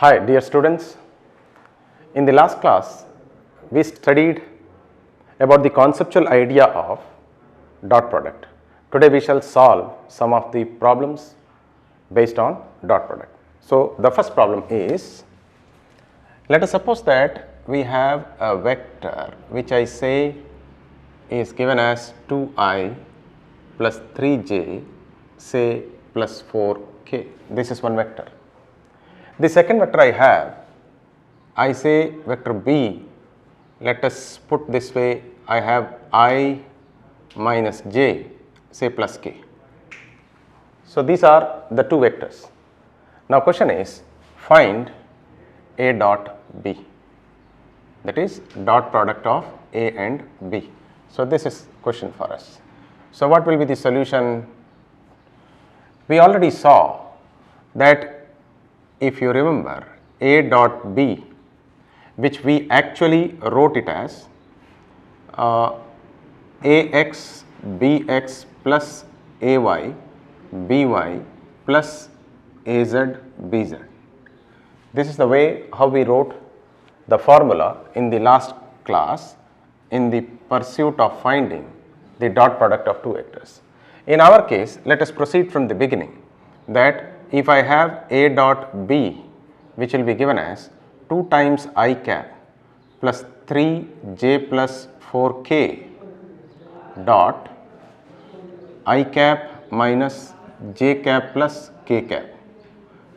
Hi dear students, in the last class we studied about the conceptual idea of dot product. Today we shall solve some of the problems based on dot product. So the first problem is, let us suppose that we have a vector which I say is given as 2i plus 3j say plus 4k. This is one vector. The second vector I say vector b, let us put this way, I have I minus j say plus k. So these are the two vectors. Now question is, find a dot b, that is dot product of a and b. So this is question for us. So what will be the solution? We already saw that if you remember a dot b, which we actually wrote it as ax bx plus ay by plus az bz. This is the way how we wrote the formula in the last class in the pursuit of finding the dot product of two vectors. In our case, let us proceed from the beginning, that if I have a dot b, which will be given as 2 times I cap plus 3j plus 4k dot I cap minus j cap plus k cap.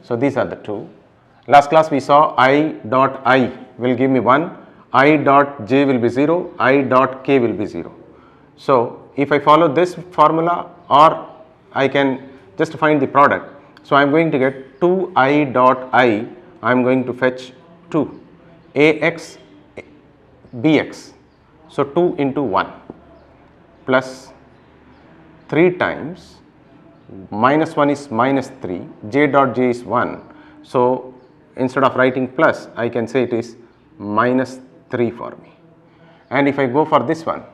So these are the two. Last class we saw I dot I will give me 1, I dot j will be 0, I dot k will be 0. So if I follow this formula, or I can just find the product. So I am going to get 2i dot I am going to fetch 2 ax bx. So 2 into 1 plus 3 times minus 1 is minus 3, j dot j is 1. So instead of writing plus, I can say it is minus 3 for me. And if I go for this one,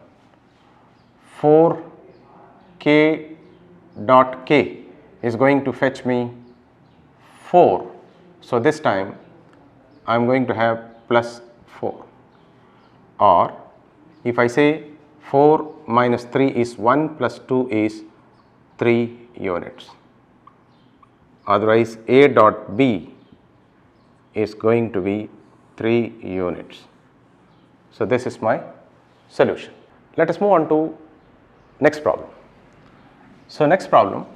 4k dot k is going to fetch me 4. So this time I am going to have plus 4. Or if I say 4 minus 3 is 1 plus 2 is 3 units. Otherwise a dot b is going to be 3 units. So this is my solution. Let us move on to next problem. So next problem,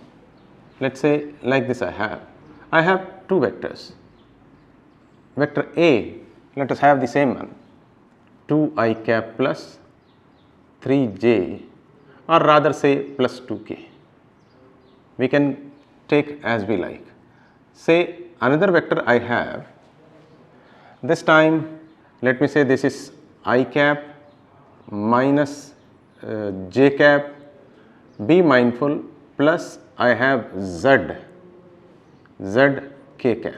let us say like this, I have two vectors. Vector A, let us have the same one, 2i cap plus 3j, or rather say plus 2k. We can take as we like. Say another vector I have, this time let me say this is I cap minus j cap, be mindful, plus I have z k cap,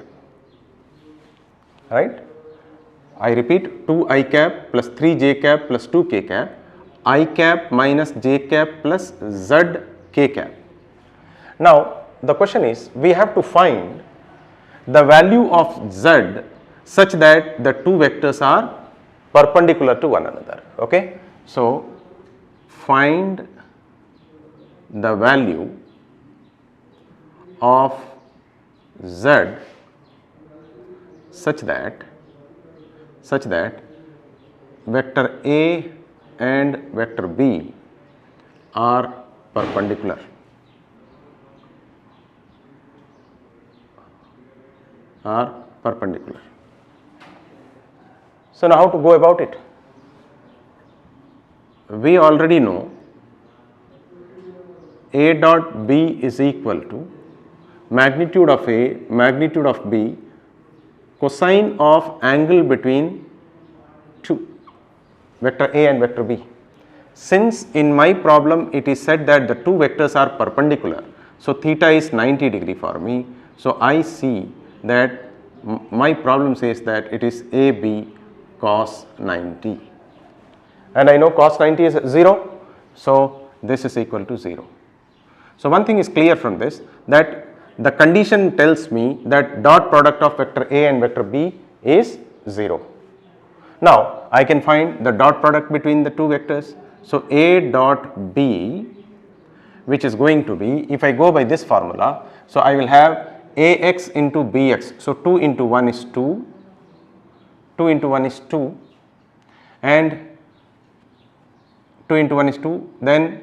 right. I repeat, 2i cap plus 3j cap plus 2k cap, I cap minus j cap plus z k cap. Now the question is, we have to find the value of z such that the two vectors are perpendicular to one another. Okay. So find the value of z such that vector A and vector B are perpendicular. So now how to go about it? We already know a dot b is equal to magnitude of A, magnitude of B, cosine of angle between two, vector A and vector B. Since in my problem it is said that the two vectors are perpendicular, so theta is 90 degree for me. So I see that my problem says that it is AB cos 90, and I know cos 90 is 0, so this is equal to 0. So one thing is clear from this, that the condition tells me that dot product of vector A and vector B is 0. Now I can find the dot product between the two vectors. So A dot B, which is going to be, if I go by this formula, so I will have AX into BX. So 2 into 1 is 2, 2 into 1 is 2, and 2 into 1 is 2, then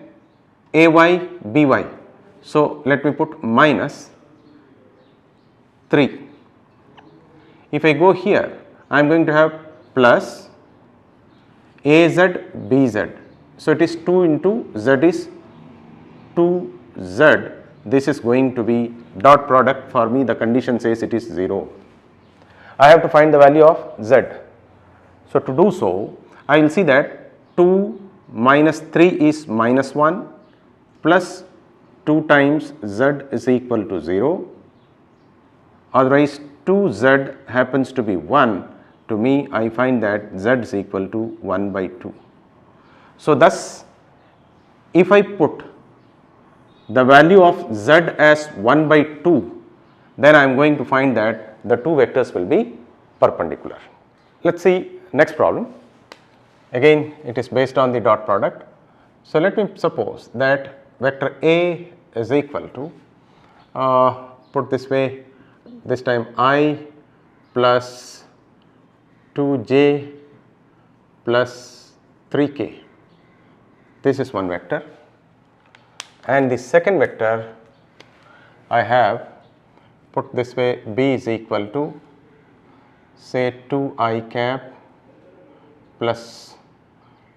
AY BY. So let me put minus 3. If I go here, I am going to have plus AZ BZ. So it is 2 into Z is 2Z. This is going to be dot product. For me the condition says it is 0. I have to find the value of Z. So to do so, I will see that 2 minus 3 is minus 1 plus 2 times Z is equal to 0. Otherwise 2Z happens to be 1. To me, I find that Z is equal to 1 by 2. So thus, if I put the value of Z as 1 by 2, then I am going to find that the two vectors will be perpendicular. Let us see next problem. Again, it is based on the dot product. So let me suppose that vector A is equal to, put this way, this time I plus 2j plus 3k. This is one vector, and the second vector I have put this way, B is equal to say 2i cap plus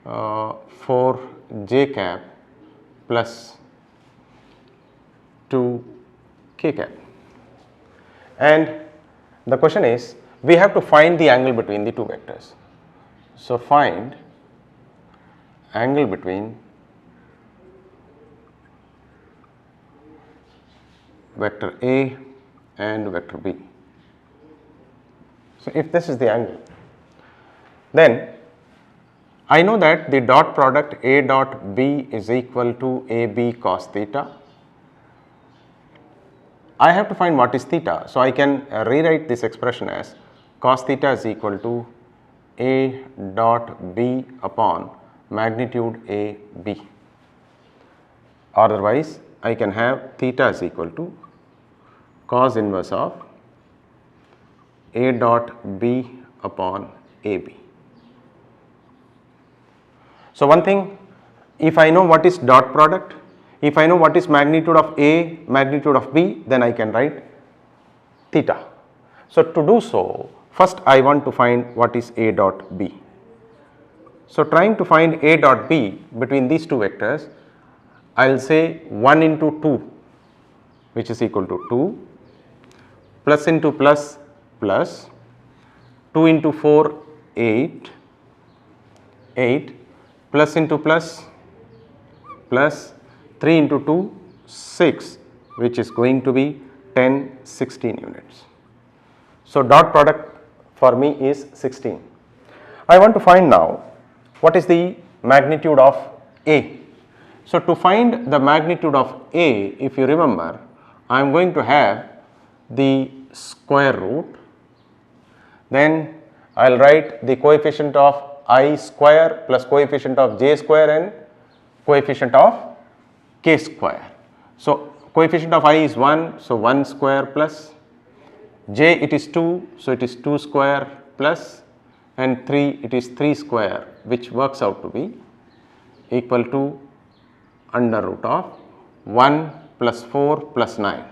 4j cap plus 2k cap. And the question is, we have to find the angle between the two vectors. So find angle between vector A and vector B. So if this is the angle, then I know that the dot product A dot B is equal to AB cos theta. I have to find what is theta. So I can rewrite this expression as cos theta is equal to A dot B upon magnitude AB. Otherwise, I can have theta is equal to cos inverse of A dot B upon AB. So one thing, if I know what is dot product, if I know what is magnitude of A, magnitude of B, then I can write theta. So to do so, first I want to find what is A dot B. So trying to find A dot B between these two vectors, I will say 1 into 2, which is equal to 2, plus into plus plus, 2 into 4, 8, 8, plus into plus plus 3 into 2, 6, which is going to be 10, 16 units. So dot product for me is 16. I want to find now what is the magnitude of A. So to find the magnitude of A, if you remember, I am going to have the square root, then I will write the coefficient of I square plus coefficient of j square and coefficient of k square. So coefficient of I is 1, so 1 square plus j it is 2, so it is 2 square plus, and 3 it is 3 square, which works out to be equal to under root of 1 plus 4 plus 9,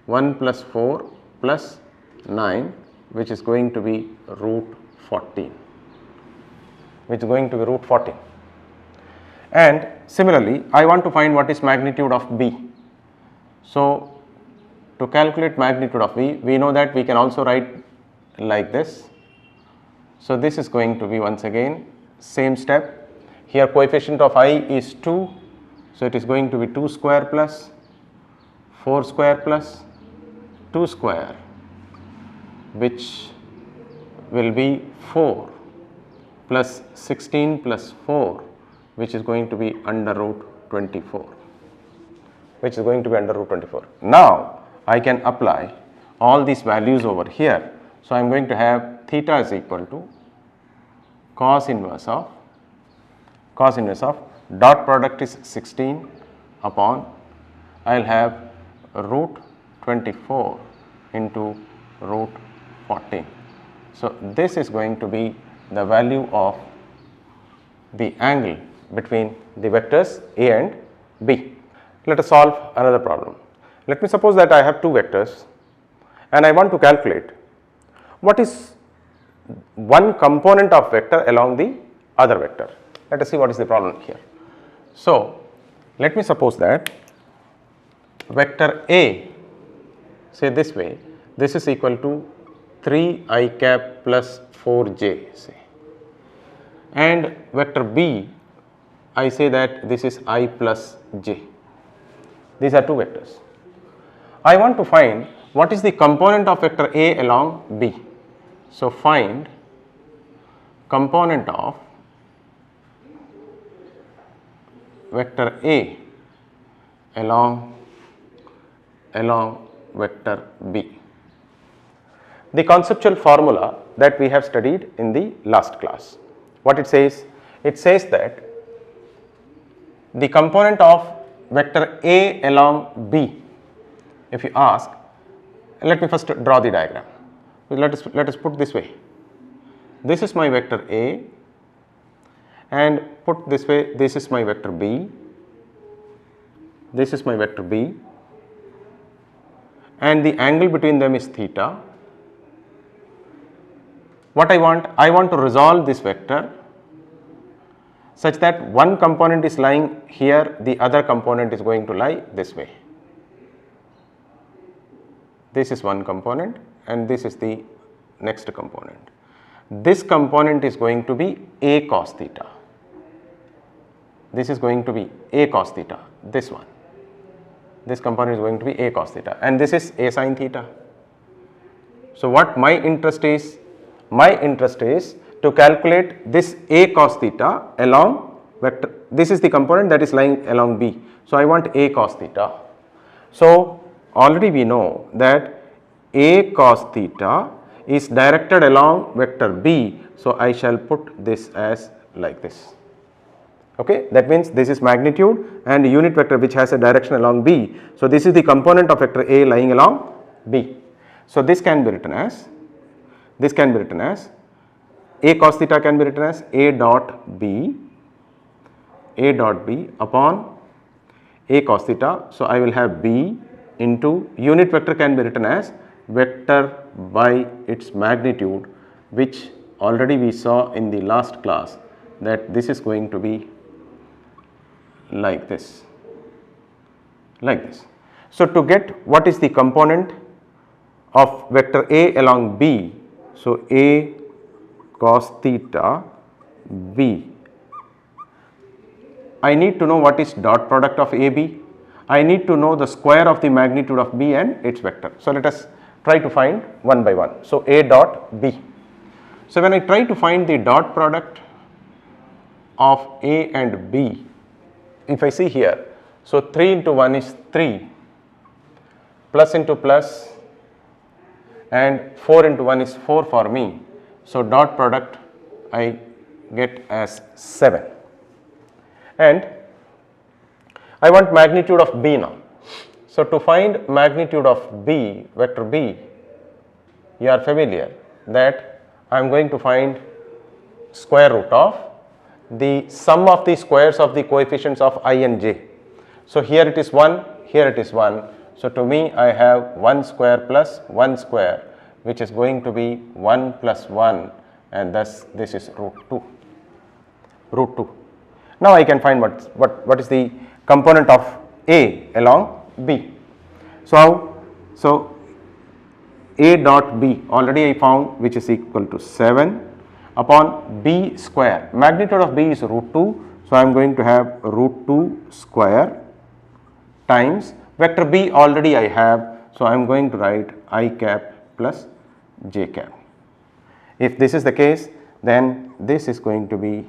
1 plus 4 plus 9, which is going to be root 14, which is going to be root 14. And similarly, I want to find what is magnitude of B. So to calculate magnitude of B, we know that we can also write like this. So this is going to be once again same step. Here coefficient of I is 2, so it is going to be 2 square plus 4 square plus 2 square, which will be 4 plus 16 plus 4, which is going to be under root 24, which is going to be under root 24. Now I can apply all these values over here. So, I am going to have theta is equal to cos inverse of dot product is 16 upon I will have root 24 into root 14. So, this is going to be the value of the angle between the vectors A and B. Let us solve another problem. Let me suppose that I have two vectors and I want to calculate what is one component of vector along the other vector. Let us see what is the problem here. So, let me suppose that vector A, say this way, this is equal to 3 I cap plus 4j, say, and vector B, I say that this is I plus j. These are two vectors. I want to find what is the component of vector A along B. So, find component of vector A along vector B. The conceptual formula that we have studied in the last class. What it says? It says that the component of vector A along B, if you ask, let me first draw the diagram. Let us put this way. This is my vector A, and put this way, this is my vector B, this is my vector B, and the angle between them is theta. What I want to resolve this vector such that one component is lying here, the other component is going to lie this way. This is one component and this is the next component. This component is going to be A cos theta. This is going to be A cos theta, this one. This component is going to be A cos theta and this is A sin theta. So, what my interest is? My interest is to calculate this A cos theta along vector. This is the component that is lying along B. So, I want A cos theta. So, already we know that A cos theta is directed along vector B. So, I shall put this as like this. Okay, that means this is magnitude and unit vector which has a direction along B. So, this is the component of vector A lying along B. So, this can be written as A cos theta can be written as A dot B upon A cos theta. So, I will have B into unit vector can be written as vector by its magnitude, which already we saw in the last class that this is going to be like this, So, to get what is the component of vector A along B, so A cos theta B, I need to know what is dot product of AB. I need to know the square of the magnitude of B and its vector. So, let us try to find one by one. So, A dot B. So, when I try to find the dot product of A and B, if I see here, so 3 into 1 is 3, plus into plus, and 4 into 1 is 4 for me. So, dot product I get as 7, and I want magnitude of B now. So, to find magnitude of B, vector B, you are familiar that I am going to find square root of the sum of the squares of the coefficients of I and j. So, here it is 1, here it is 1. So, to me I have 1 square plus 1 square, which is going to be 1 plus 1, and thus this is root 2. Now, I can find what is the component of A along B. So, A dot B already I found, which is equal to 7 upon B square. Magnitude of B is root 2. So, I am going to have root 2 square times vector B already I have. So, I am going to write I cap plus j cap. If this is the case, then this is going to be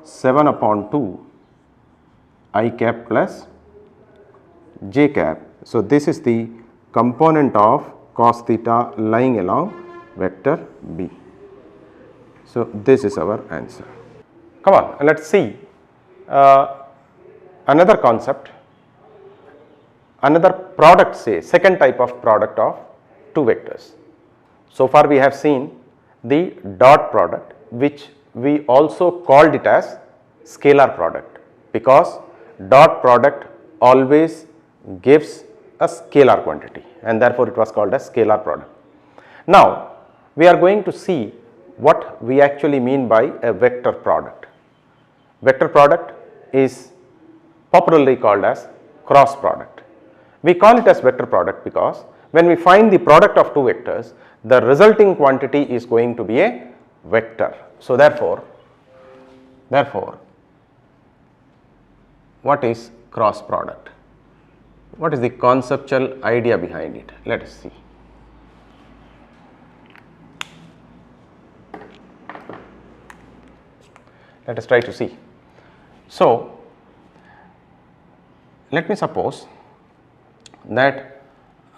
7 upon 2 I cap plus j cap. So, this is the component of cos theta lying along vector B. So, this is our answer. Come on, let us see another concept, another product, say second type of product of two vectors. So far we have seen the dot product, which we also called it as scalar product, because dot product always gives a scalar quantity and therefore it was called as scalar product. Now we are going to see what we actually mean by a vector product. Vector product is popularly called as cross product. We call it as vector product because when we find the product of two vectors, the resulting quantity is going to be a vector. So therefore, what is cross product? What is the conceptual idea behind it? Let us see. Let us try to see. So, let me suppose that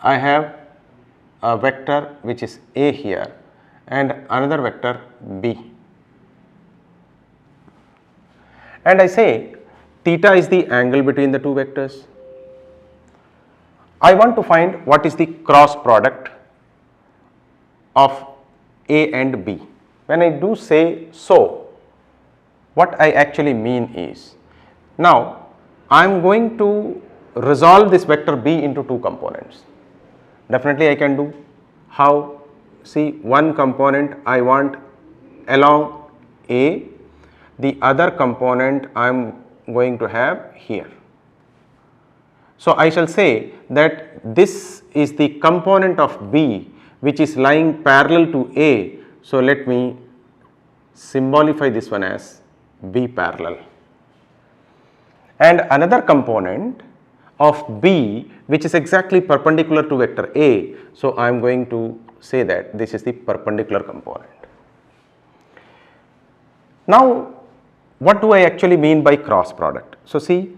I have a vector which is A here and another vector B, and I say theta is the angle between the two vectors. I want to find what is the cross product of A and B. When I do say so, what I actually mean is, now I am going to resolve this vector B into two components. Definitely I can do. How? See, one component I want along A, the other component I am going to have here. So I shall say that this is the component of B which is lying parallel to A. So let me symbolify this one as B parallel, and another component of B which is exactly perpendicular to vector A. So I am going to say that this is the perpendicular component. Now what do I actually mean by cross product? So see,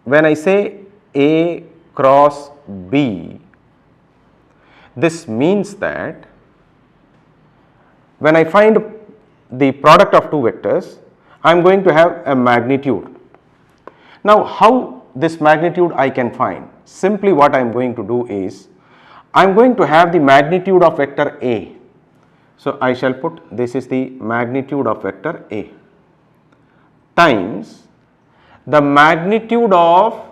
when I say A cross B, this means that when I find the product of two vectors, I am going to have a magnitude. Now how this magnitude I can find? Simply what I am going to do is, I am going to have the magnitude of vector A. So I shall put this is the magnitude of vector A times the magnitude of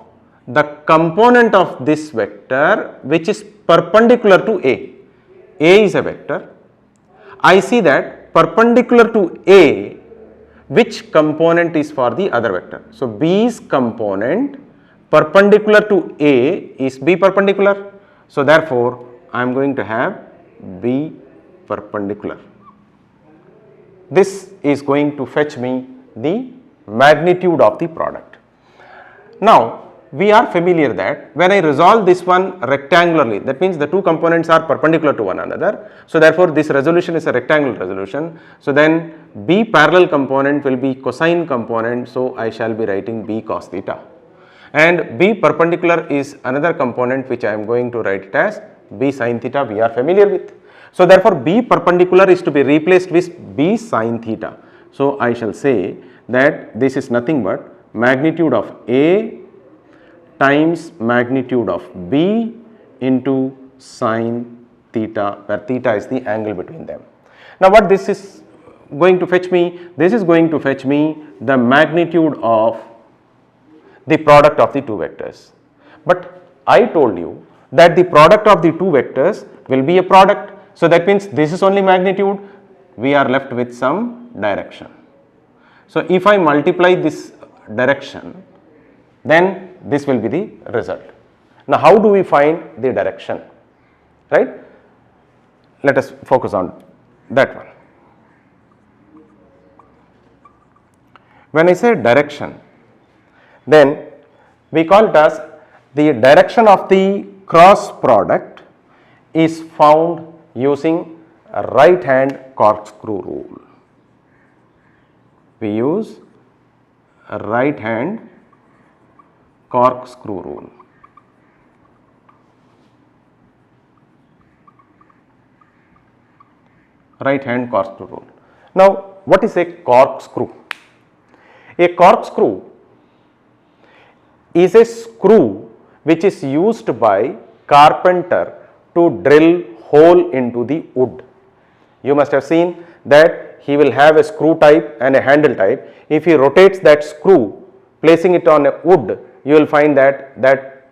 the component of this vector which is perpendicular to A. A is a vector. I see that perpendicular to A, which component is for the other vector. So B's component perpendicular to A is B perpendicular. So therefore I am going to have B perpendicular. This is going to fetch me the magnitude of the product. Now we are familiar that when I resolve this one rectangularly, that means the two components are perpendicular to one another. So therefore this resolution is a rectangular resolution. So then B parallel component will be cosine component. So I shall be writing B cos theta, and B perpendicular is another component which I am going to write it as B sin theta. We are familiar with. So therefore B perpendicular is to be replaced with B sin theta. So I shall say that this is nothing but magnitude of A times magnitude of B into sin theta, where theta is the angle between them. Now what this is going to fetch me? This is going to fetch me the magnitude of the product of the two vectors. But I told you that the product of the two vectors will be a product. So that means this is only magnitude, we are left with some direction. So if I multiply this direction, then this will be the result. Now how do we find the direction, right? Let us focus on that one. When I say direction, then we call it as the direction of the cross product is found using a right hand corkscrew rule. We use a right hand corkscrew rule. right hand corkscrew rule. Now, what is a corkscrew? A corkscrew is a screw which is used by carpenter to drill hole into the wood. You must have seen that he will have a screw type and a handle type. If he rotates that screw, placing it on a wood, you will find that that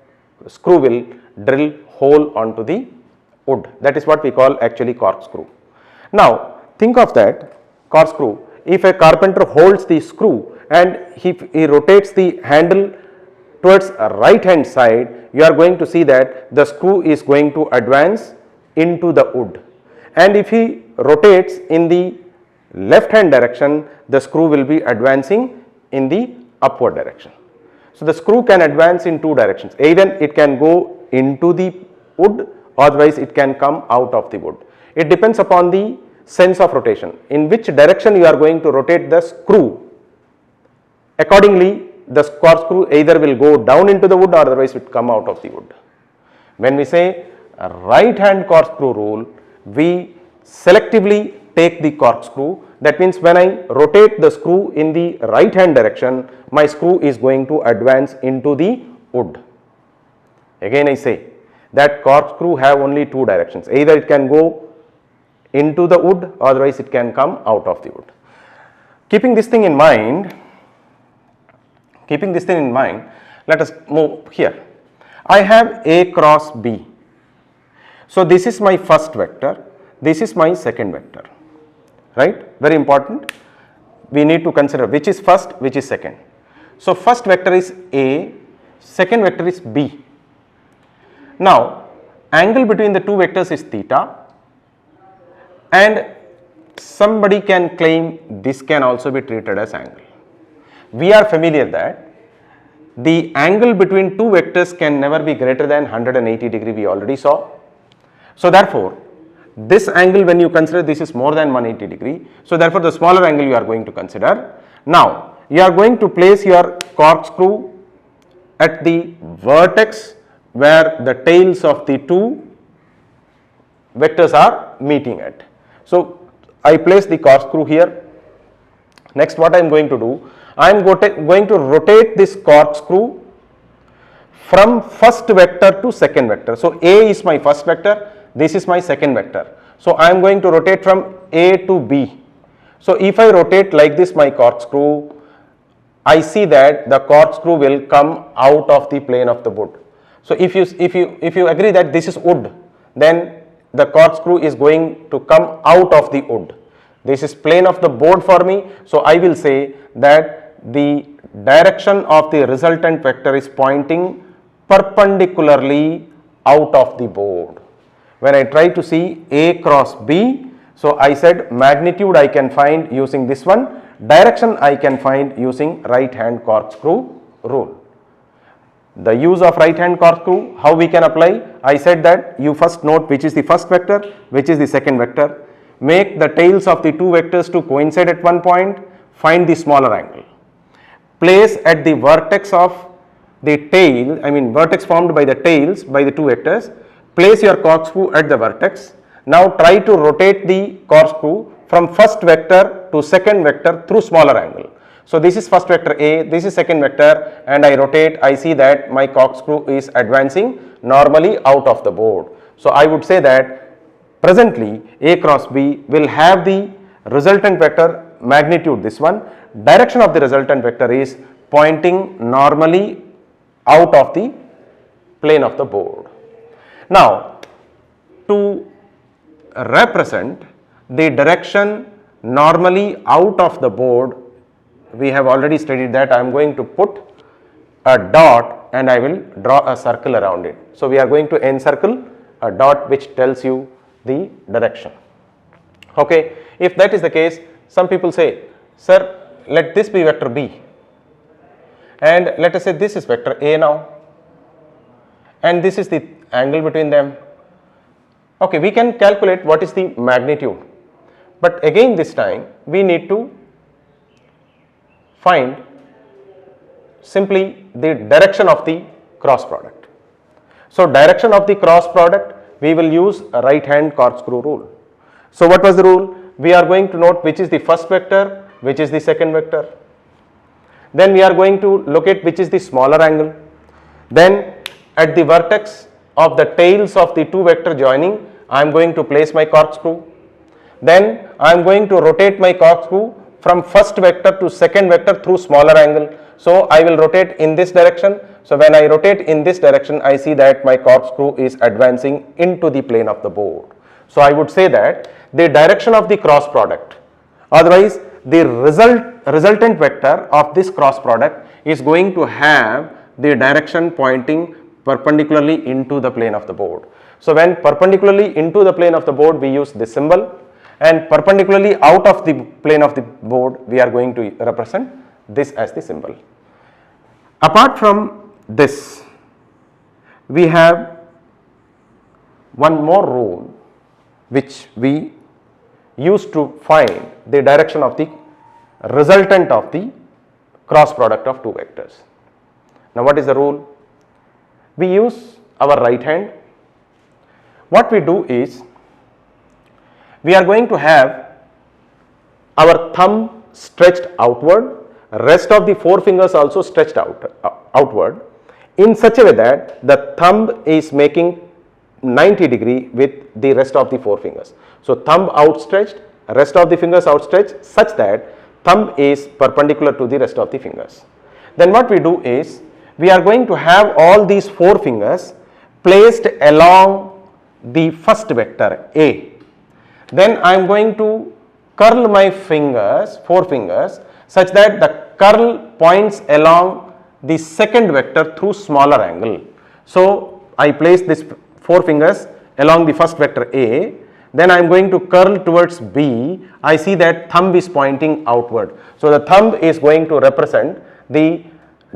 screw will drill hole onto the wood. That is what we call actually corkscrew. Now, think of that corkscrew. If a carpenter holds the screw and he rotates the handle towards a right hand side, you are going to see that the screw is going to advance into the wood, and if he rotates in the left hand direction, the screw will be advancing in the upward direction. So, the screw can advance in two directions, either it can go into the wood, otherwise it can come out of the wood. It depends upon the sense of rotation, in which direction you are going to rotate the screw. Accordingly, the corkscrew either will go down into the wood or otherwise it will come out of the wood. When we say a right hand corkscrew rule, we selectively take the corkscrew. That means when I rotate the screw in the right hand direction, my screw is going to advance into the wood. Again I say that corkscrew have only two directions, either it can go into the wood, otherwise it can come out of the wood. Keeping this thing in mind, let us move here. I have A cross B. So, this is my first vector, this is my second vector, right? Very important. We need to consider which is first, which is second. So, first vector is A, second vector is B. Now, angle between the two vectors is theta, and somebody can claim this can also be treated as angle. We are familiar that the angle between two vectors can never be greater than 180 degree, we already saw. So, therefore, this angle when you consider this is more than 180 degree. So, therefore, the smaller angle you are going to consider. Now, you are going to place your corkscrew at the vertex where the tails of the two vectors are meeting at. So, I place the corkscrew here. Next, what I am going to do, I am going to rotate this corkscrew from first vector to second vector. So, A is my first vector, this is my second vector. So, I am going to rotate from A to B. So, if I rotate like this my corkscrew, I see that the corkscrew will come out of the plane of the wood. So, if you agree that this is wood, then the corkscrew is going to come out of the wood. This is plane of the board for me. So, I will say that the direction of the resultant vector is pointing perpendicularly out of the board. When I try to see A cross B, so I said magnitude I can find using this one, direction I can find using right hand corkscrew rule. The use of right hand corkscrew, how we can apply? I said that you first note which is the first vector, which is the second vector, make the tails of the two vectors to coincide at one point, find the smaller angle. Place at the vertex of the tail, vertex formed by the tails by the two vectors, place your corkscrew at the vertex. Now try to rotate the corkscrew from first vector to second vector through smaller angle. So, this is first vector A, this is second vector, and I rotate, I see that my corkscrew is advancing normally out of the board. So, I would say that presently A cross B will have the resultant vector magnitude, this one, direction of the resultant vector is pointing normally out of the plane of the board. Now, to represent the direction normally out of the board, we have already studied that. I am going to put a dot and I will draw a circle around it. So, we are going to encircle a dot which tells you the direction. Okay. If that is the case, some people say, sir, let this be vector B, and let us say this is vector A now, and this is the angle between them. Okay, we can calculate what is the magnitude, but again this time we need to find simply the direction of the cross product. So, direction of the cross product, we will use a right hand corkscrew rule. So, what was the rule? we are going to note which is the first vector, which is the second vector. Then we are going to locate which is the smaller angle. Then at the vertex of the tails of the two vector joining, I am going to place my corkscrew. Then I am going to rotate my corkscrew from first vector to second vector through smaller angle. So I will rotate in this direction. So when I rotate in this direction, I see that my corkscrew is advancing into the plane of the board. So I would say that the direction of the cross product, otherwise the resultant vector of this cross product is going to have the direction pointing perpendicularly into the plane of the board. So when perpendicularly into the plane of the board, we use this symbol, and perpendicularly out of the plane of the board, we are going to represent this as the symbol. Apart from this, we have one more rule which we use to find the direction of the resultant of the cross product of two vectors. Now what is the rule? We use our right hand. What we do is, we are going to have our thumb stretched outward, rest of the four fingers also stretched outward, in such a way that the thumb is making 90 degree with the rest of the four fingers. So thumb outstretched, rest of the fingers outstretched, such that thumb is perpendicular to the rest of the fingers. Then what we do is, we are going to have all these four fingers placed along the first vector A. Then I am going to curl my fingers, four fingers, such that the curl points along the second vector through smaller angle. So I place this four fingers along the first vector A, then I am going to curl towards B. I see that thumb is pointing outward. So the thumb is going to represent the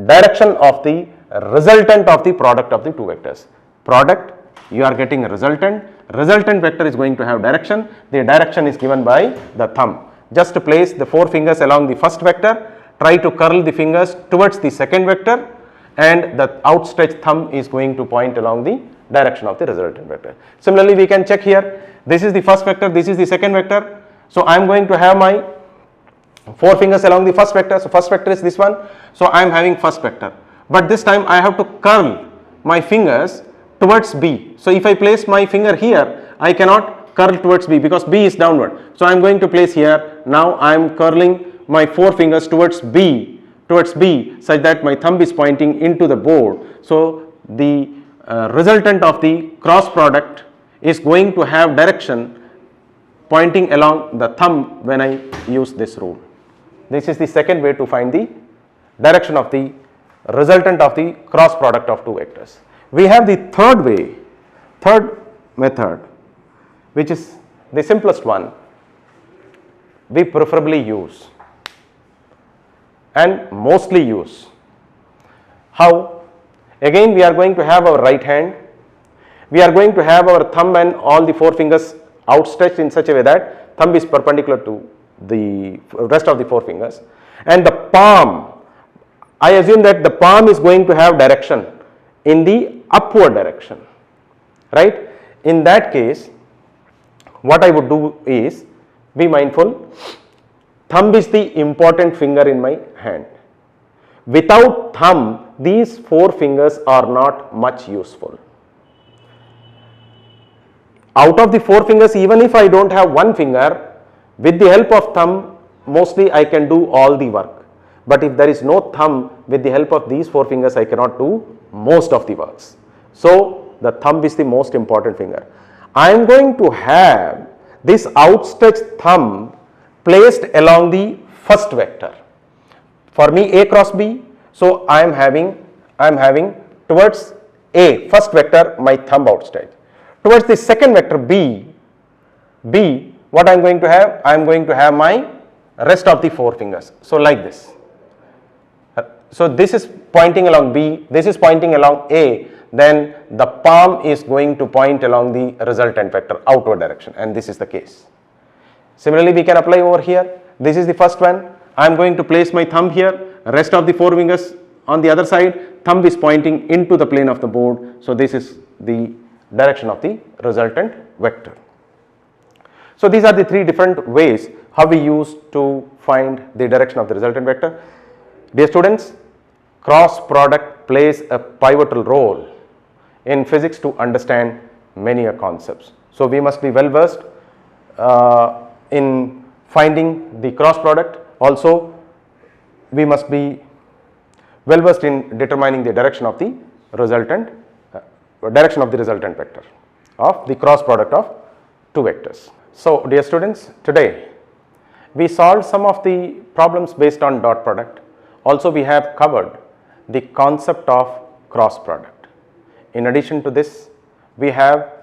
direction of the resultant of the product of the two vectors. Product, you are getting a resultant. Resultant vector is going to have direction. The direction is given by the thumb. Just to place the four fingers along the first vector, try to curl the fingers towards the second vector, and the outstretched thumb is going to point along the direction of the resultant vector. Similarly, we can check here. This is the first vector, this is the second vector. So I am going to have my four fingers along the first vector. So first vector is this one. So I am having first vector. But this time I have to curl my fingers towards B. So if I place my finger here, I cannot curl towards B because B is downward. So I am going to place here. Now I am curling my four fingers towards B, such that my thumb is pointing into the board. So the resultant of the cross product is going to have direction pointing along the thumb when I use this rule. This is the second way to find the direction of the resultant of the cross product of two vectors. We have the third method, which is the simplest one, we preferably use and mostly use. How? Again, we are going to have our right hand. We are going to have our thumb and all the four fingers outstretched in such a way that thumb is perpendicular to the rest of the four fingers, and the palm, I assume that the palm is going to have direction in the upward direction, right? In that case, what I would do is, be mindful, thumb is the important finger in my hand. Without thumb, these four fingers are not much useful. Out of the four fingers, even if I don't have one finger, with the help of thumb, mostly I can do all the work. But if there is no thumb, with the help of these four fingers, I cannot do most of the works. So the thumb is the most important finger. I am going to have this outstretched thumb placed along the first vector. For me, A cross B, so I am having towards A, first vector, my thumb outstretched. Towards the second vector B, what I am going to have? I am going to have my rest of the four fingers. So like this. So this is pointing along B, this is pointing along A, then the palm is going to point along the resultant vector outward direction, and this is the case. Similarly, we can apply over here. This is the first one. I am going to place my thumb here, rest of the four fingers on the other side, thumb is pointing into the plane of the board. So this is the direction of the resultant vector. So these are the three different ways how we use to find the direction of the resultant vector. Dear students, cross product plays a pivotal role in physics to understand many concepts. So we must be well versed in finding the cross product. Also, we must be well versed in determining the direction of the resultant vector of the cross product of two vectors. So dear students, today we solved some of the problems based on dot product. Also we have covered the concept of cross product. In addition to this, we have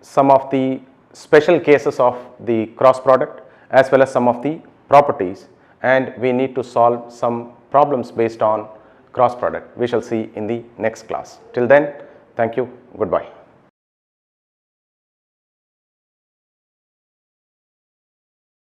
some of the special cases of the cross product as well as some of the properties, and we need to solve some problems based on cross product. We shall see in the next class. Till then, thank you, goodbye.